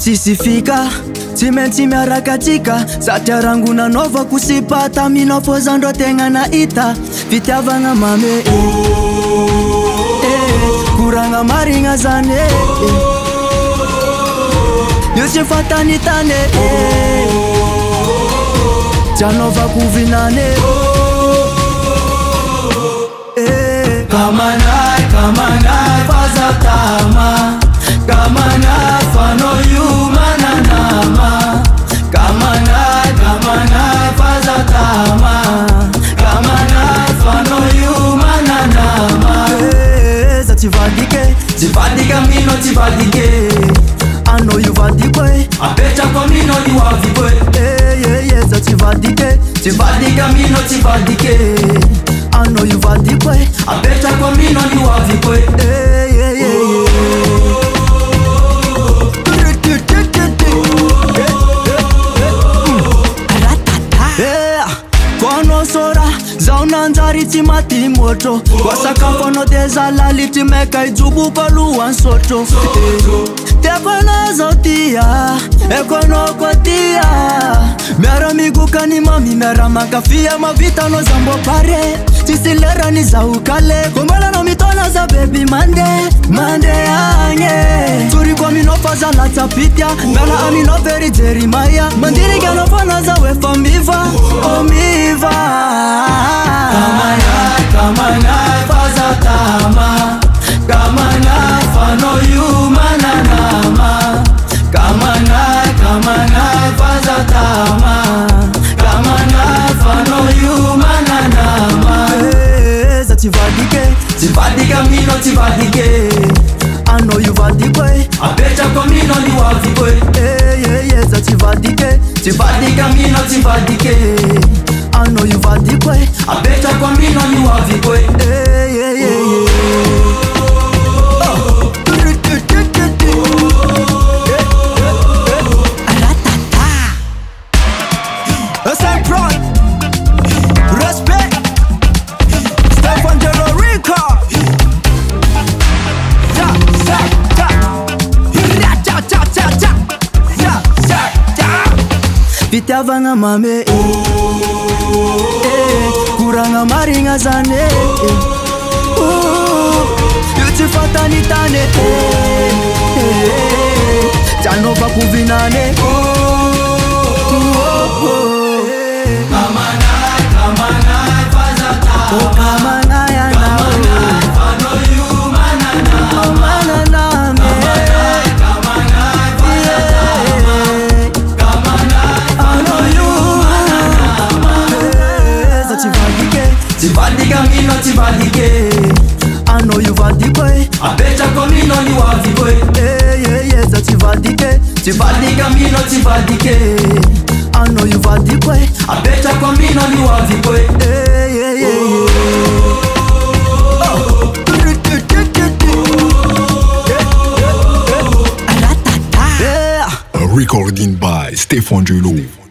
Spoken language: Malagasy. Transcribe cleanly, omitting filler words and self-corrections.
Sisifika Timensi miarakatika Satyaranguna nova kusipata Minofoza ndotenga na ita Vitiavanga mame Kuranga maringa zane Yusifatanitane Janova kuvinane Kamanai fazatama Kamanai fano yumananama Kamanai fazatama Kamanai fano yumananama Tivadike mino tivadike I know you vadikwe Apecha kwa mino ni wavikwe Tivadike mino tivadike I know you vadikwe Apecha kwa mino ni wavikwe Konosora zaunanzari timati moto Wasakafono dezalali timeka ijubu palu wansoto Tekono zotia, ekono kotia Mera miguka ni mami mera makafia mavita no zambo pare Tisilera ni za ukale Kumbala no mitona za baby Mande ange Turi kwa minofaza la tapitia Mela amino veri jerimaya Mandiri gano fana za wefa miva Omiva Kamanai fazatama Kamanai fano yumananama Kamanai fazatama Kamanai fano yumananama Tivadike mino tivadike I know you vadikwe Apecha kwa mino ni wavikwe Tivadike mino tivadike I know you vadikwe Apecha kwa mino ni wavikwe Respect Stefan De Lorica Vitiavanga mame Kuranga maringa zane Yutifatanitane Janova kuvinane Kamanai fazatama Kamanai fano yumananama Tivadike mino tivadike I know you vadikwe Apecha kwa mino ni wavikwe Tivadike mino tivadike I know you vadikwe Apecha kwa mino ni wavikwe Recording by Stefan Jelo.